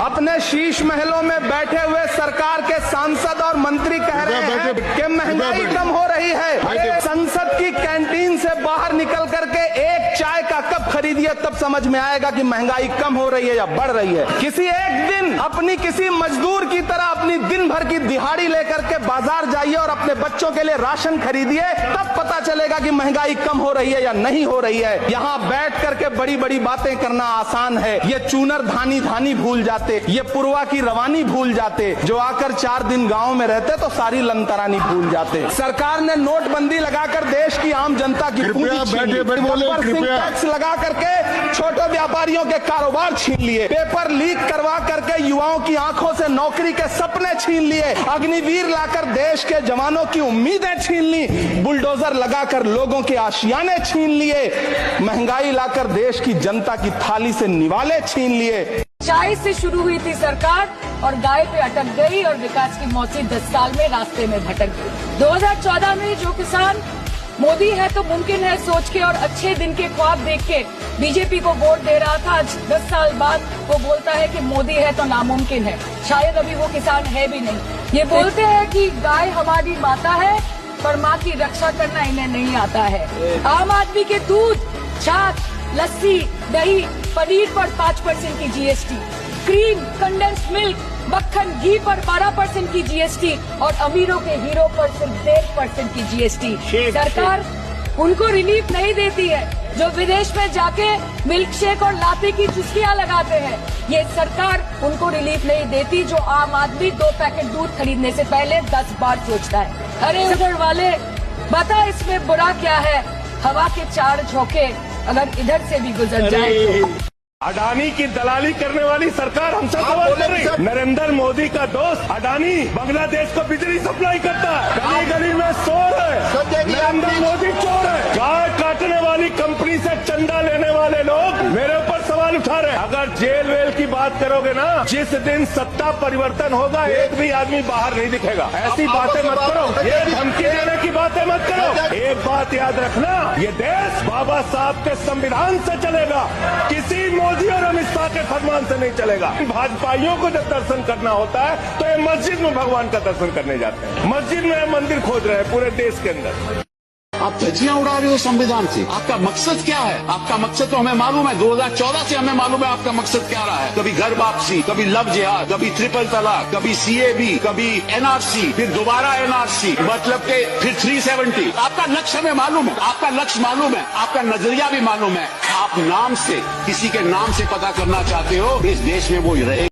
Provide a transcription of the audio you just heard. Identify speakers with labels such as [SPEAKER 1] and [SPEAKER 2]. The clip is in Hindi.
[SPEAKER 1] अपने शीश महलों में बैठे हुए सरकार के सांसद और मंत्री कह रहे हैं कि महंगाई कम हो रही है। संसद की कैंटीन से बाहर निकल करके एक चाय का कप खरीदिए, तब समझ में आएगा कि महंगाई कम हो रही है या बढ़ रही है। किसी एक दिन अपनी किसी मजदूर की तरह अपनी दिन भर की दिहाड़ी लेकर के बाजार जाइए और अपने बच्चों के लिए राशन खरीदिए, तब पता चलेगा कि महंगाई कम हो रही है या नहीं हो रही है। यहाँ बैठ करके बड़ी बड़ी बातें करना आसान है। ये चूनर धानी धानी भूल जाते, ये पुरवा की रवानी भूल जाते, जो आकर 4 दिन गांव में रहते तो सारी लंतरानी भूल जाते। सरकार ने नोटबंदी लगाकर देश की आम जनता की पूंजी टैक्स लगा करके छोटे व्यापारियों के कारोबार छीन लिए, पेपर लीक करवा करके युवाओं की आंखों से नौकरी के सपने छीन लिए, अग्निवीर लाकर देश के जवानों की उम्मीदें छीन ली, बुलडोजर लगाकर लोगों के आशियाने छीन लिए, महंगाई लाकर देश की जनता की थाली से निवाले छीन लिए।
[SPEAKER 2] चाय से शुरू हुई थी सरकार और गाय पे अटक गई और विकास की मौसी 10 साल में रास्ते में भटक गई। 2014 में जो किसान मोदी है तो मुमकिन है सोच के और अच्छे दिन के ख्वाब देख के बीजेपी को वोट दे रहा था, आज 10 साल बाद वो बोलता है कि मोदी है तो नामुमकिन है। शायद अभी वो किसान है भी नहीं। ये बोलते हैं कि गाय हमारी माता है पर माँ की रक्षा करना इन्हें नहीं आता है। आम आदमी के दूध, छाछ, लस्सी, दही, पनीर पर 5% की जीएसटी, क्रीम, कंडेंस्ड मिल्क, मक्खन, घी पर 12% की जीएसटी और अमीरों के हीरो पर सिर्फ 1.5% की जीएसटी। सरकार उनको रिलीफ नहीं देती है जो विदेश में जाके मिल्क शेक और लाते की चुस्कियां लगाते हैं। ये सरकार उनको रिलीफ नहीं देती जो आम आदमी 2 पैकेट दूध खरीदने से पहले 10 बार सोचता है। अरे उधर वाले बता इसमें बुरा क्या है, हवा के 4 झोंके अगर इधर से भी गुजर जाए।
[SPEAKER 3] अडानी की दलाली करने वाली सरकार हमसे सवाल कर रही है। नरेंद्र मोदी का दोस्त अडानी बांग्लादेश को बिजली सप्लाई करता है, गली गली में शोर है, नरेंद्र मोदी चोर है। गाय काटने वाली कंपनी से चंदा लेने वाले लोग मेरे ऊपर सवाल उठा रहे हैं। अगर जेल वेल की बात करोगे ना, जिस दिन सत्ता परिवर्तन होगा एक भी आदमी बाहर नहीं दिखेगा। ऐसी बातें मत करो, ये धमकी देने की बातें मत करो। एक बात याद रखना, ये देश बाबा साहब के संविधान से चलेगा, किसी मोदी और अमित शाह के फरमान से नहीं चलेगा। भाजपाइयों को जब दर्शन करना होता है तो ये मस्जिद में भगवान का दर्शन करने जाते हैं, मस्जिद में मंदिर खोद रहे हैं पूरे देश के अंदर।
[SPEAKER 4] आप धज्जियां उड़ा रहे हो संविधान से। आपका मकसद क्या है? आपका मकसद तो हमें मालूम है, 2014 से हमें मालूम है आपका मकसद क्या रहा है। कभी घर वापसी, कभी लव जिहाद, कभी ट्रिपल तलाक, कभी सीएबी, कभी एनआरसी, फिर दोबारा एनआरसी, मतलब के फिर 370। आपका लक्ष्य हमें मालूम है, आपका लक्ष्य मालूम है, आपका नजरिया भी मालूम है। आप नाम से, किसी के नाम से पता करना चाहते हो, इस देश में वो रहे।